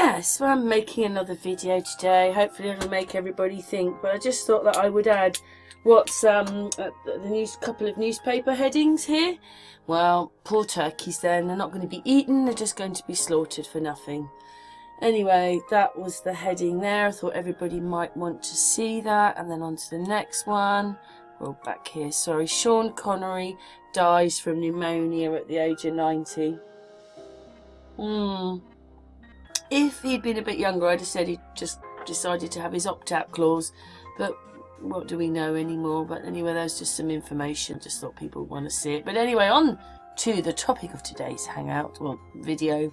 Yes, well, I'm making another video today. Hopefully it'll make everybody think, but I just thought that I would add what's couple of newspaper headings here. Well, poor turkeys then, they're not going to be eaten, they're just going to be slaughtered for nothing. Anyway, that was the heading there. I thought everybody might want to see that. And then on to the next one. Well, back here, sorry. Sean Connery dies from pneumonia at the age of 90. If he'd been a bit younger, I'd have said he just decided to have his opt-out clause. But what do we know anymore? But anyway, there's just some information. Just thought people would want to see it. But anyway, on to the topic of today's hangout, well, video,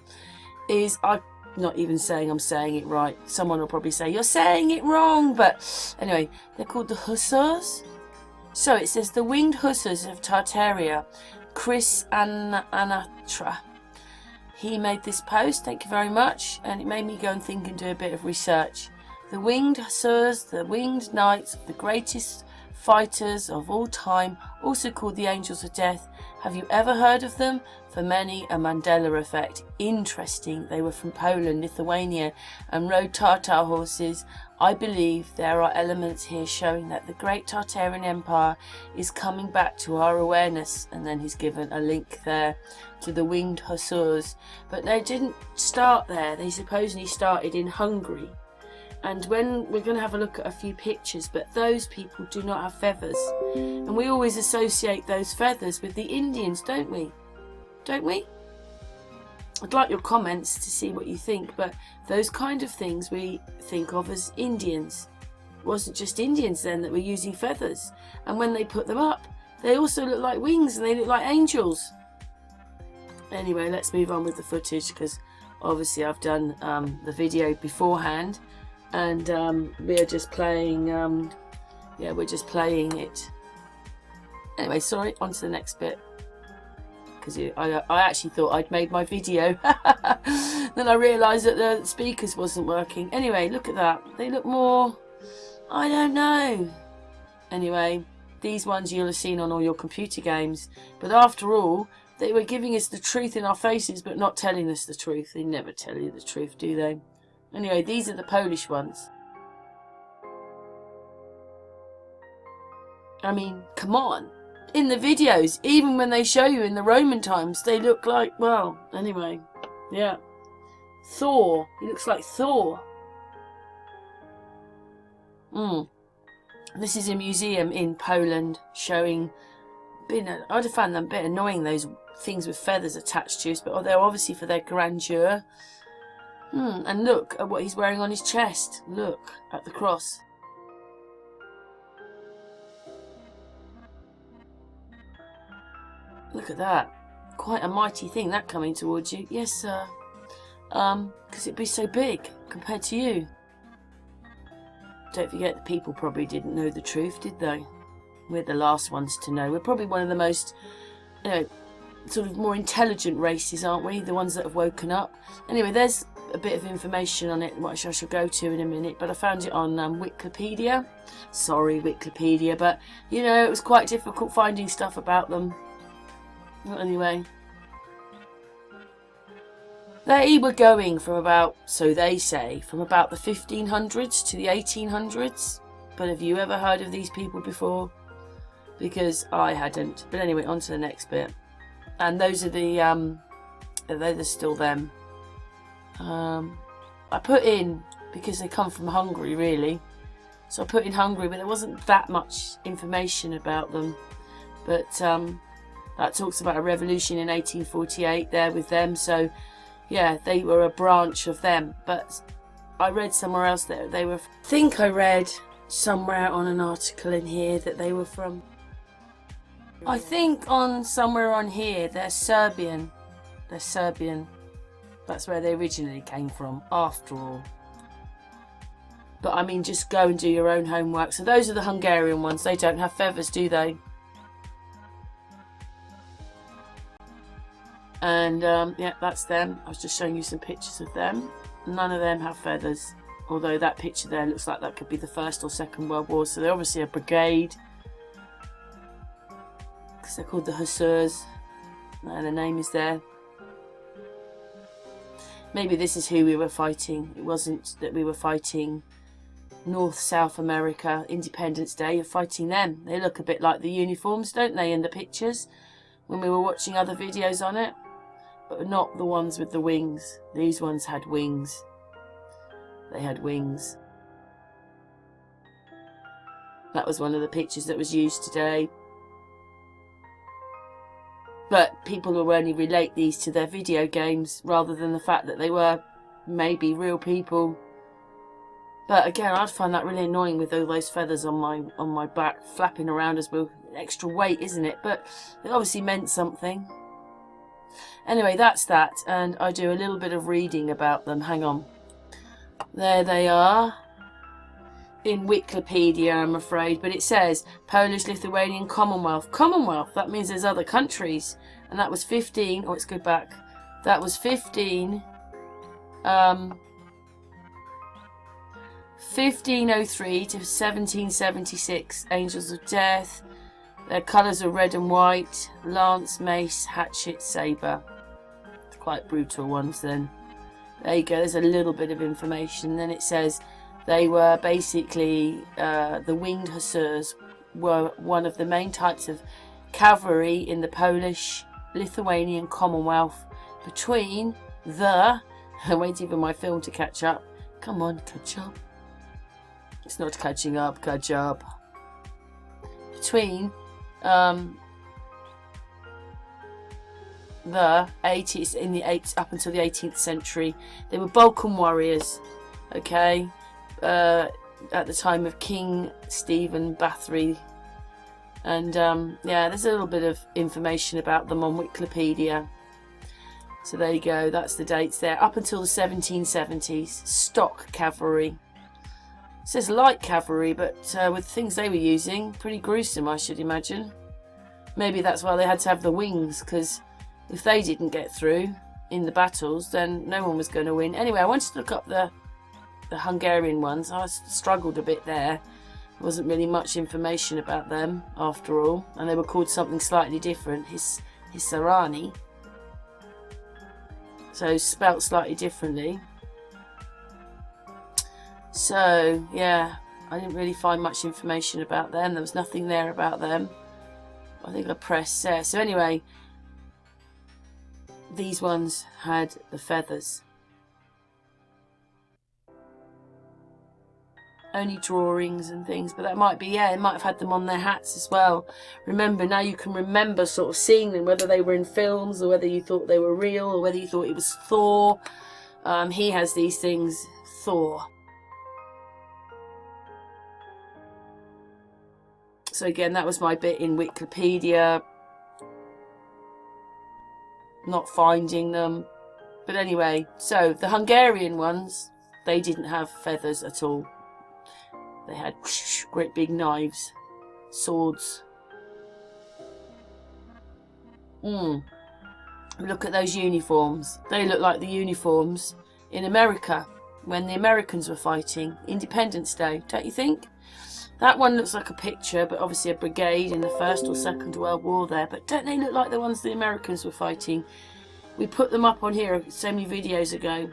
is I'm not even saying I'm saying it right. Someone will probably say, you're saying it wrong. But anyway, they're called the Hussars. So it says the winged Hussars of Tartaria, Chris Anatra. He made this post, thank you very much, and it made me go and think and do a bit of research. The winged Hussars, the winged knights of the greatest fighters of all time, also called the angels of death. Have you ever heard of them? For many, a Mandela effect. Interesting, they were from Poland, Lithuania, and rode Tartar horses. I believe there are elements here showing that the great Tartarian Empire is coming back to our awareness. And then he's given a link there to the winged Hussars. But they didn't start there. They supposedly started in Hungary. And when we're going to have a look at a few pictures, but those people do not have feathers. And we always associate those feathers with the Indians, don't we? Don't we? I'd like your comments to see what you think, but those kind of things we think of as Indians. It wasn't just Indians then that were using feathers. And when they put them up, they also look like wings and they look like angels. Anyway, let's move on with the footage because obviously I've done the video beforehand. And we're just playing, we're just playing it. Anyway, sorry, on to the next bit. Because I actually thought I'd made my video. Then I realised that the speakers wasn't working. Anyway, look at that. They look more, I don't know. Anyway, these ones you'll have seen on all your computer games. But after all, they were giving us the truth in our faces, but not telling us the truth. They never tell you the truth, do they? Anyway, these are the Polish ones. I mean, come on. In the videos, even when they show you in the Roman times, they look like, well, anyway, yeah. Thor. He looks like Thor. This is a museum in Poland showing, I'd have found them a bit annoying, those things with feathers attached to us, but they're obviously for their grandeur. And look at what he's wearing on his chest. Look at the cross. Look at that. Quite a mighty thing, that coming towards you. Yes, sir. Because it'd be so big compared to you. Don't forget the people probably didn't know the truth, did they? We're the last ones to know. We're probably one of the most, sort of more intelligent races, aren't we? The ones that have woken up. Anyway, there's a bit of information on it, which I shall go to in a minute, but I found it on Wikipedia. Sorry, Wikipedia, but it was quite difficult finding stuff about them. Anyway, they were going from about, so they say, from about the 1500s to the 1800s. But have you ever heard of these people before? Because I hadn't. But anyway, on to the next bit. And those are they're still them. I put in, because they come from Hungary really, so I put in Hungary, but there wasn't that much information about them. But that talks about a revolution in 1848 there with them, so yeah, they were a branch of them. But I read somewhere else that they were, I think I read somewhere on an article in here that they were from, I think on somewhere on here, they're Serbian. They're Serbian. That's where they originally came from, after all. But I mean, just go and do your own homework. So those are the Hungarian ones. They don't have feathers, do they? And yeah, that's them. I was just showing you some pictures of them. None of them have feathers. Although that picture there looks like that could be the First or Second World War. So they're obviously a brigade. Because they're called the Hussars. And the name is there. Maybe this is who we were fighting. It wasn't that we were fighting North, South America, Independence Day. You're fighting them. They look a bit like the uniforms, don't they, in the pictures when we were watching other videos on it? But not the ones with the wings. These ones had wings. They had wings. That was one of the pictures that was used today. But people will only relate these to their video games rather than the fact that they were maybe real people. But again, I'd find that really annoying with all those feathers on my back flapping around as well. Extra weight, isn't it? But it obviously meant something. Anyway, that's that, and I do a little bit of reading about them. Hang on. There they are. In Wikipedia, I'm afraid, but it says Polish, Lithuanian, Commonwealth. Commonwealth, that means there's other countries. And that was 15, let's go back. That was 1503 to 1776. Angels of Death. Their colours are red and white. Lance, mace, hatchet, sabre. Quite brutal ones then. There you go, there's a little bit of information. Then it says they were basically, the winged hussars were one of the main types of cavalry in the Polish, Lithuanian Commonwealth between the... I'm waiting for my film to catch up. Come on, catch up. It's not catching up, catch up. Between the 80s in the up until the 18th century. They were Balkan warriors, okay, at the time of King Stephen Bathory. And yeah, there's a little bit of information about them on Wikipedia. So there you go, that's the dates there. Up until the 1770s, stock cavalry. It says light cavalry, but with things they were using, pretty gruesome, I should imagine. Maybe that's why they had to have the wings, because if they didn't get through in the battles, then no one was going to win. Anyway, I wanted to look up the Hungarian ones. I struggled a bit there. There wasn't really much information about them, after all. And they were called something slightly different, Hussarani. So, spelt slightly differently. So, yeah, I didn't really find much information about them. There was nothing there about them. I think I pressed there. So anyway, these ones had the feathers. Only drawings and things, but that might be, yeah, they might have had them on their hats as well. Remember, now you can remember sort of seeing them, whether they were in films or whether you thought they were real or whether you thought it was Thor. He has these things, Thor. So again, that was my bit in Wikipedia. Not finding them. But anyway, so the Hungarian ones, they didn't have feathers at all. They had great big knives, swords. Look at those uniforms. They look like the uniforms in America when the Americans were fighting Independence Day, don't you think? That one looks like a picture, but obviously a brigade in the First or Second World War there. But don't they look like the ones the Americans were fighting? We put them up on here so many videos ago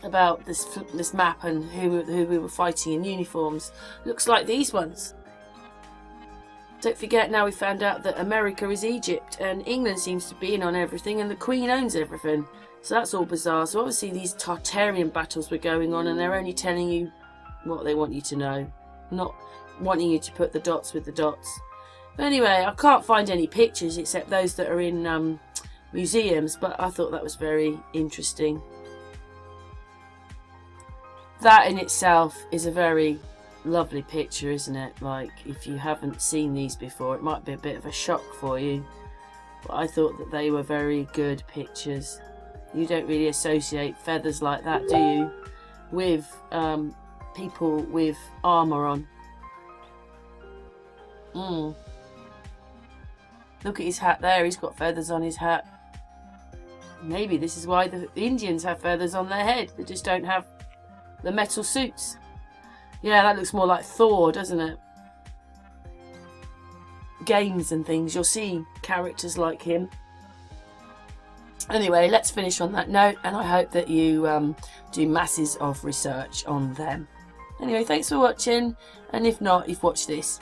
about this map and who we were fighting in uniforms. Looks like these ones. Don't forget, now we found out that America is Egypt and England seems to be in on everything and the Queen owns everything. So that's all bizarre. So obviously these Tartarian battles were going on and they're only telling you what they want you to know, not wanting you to put the dots with the dots. But anyway, I can't find any pictures except those that are in museums, but I thought that was very interesting. That in itself is a very lovely picture, isn't it? Like, if you haven't seen these before, it might be a bit of a shock for you, but I thought that they were very good pictures. You don't really associate feathers like that, do you, with people with armour on. Look at his hat there, he's got feathers on his hat. Maybe this is why the Indians have feathers on their head. They just don't have the metal suits. Yeah, that looks more like Thor, doesn't it? Games and things, you'll see characters like him. Anyway, let's finish on that note, and I hope that you do masses of research on them. Anyway, thanks for watching, and if not, you've watched this.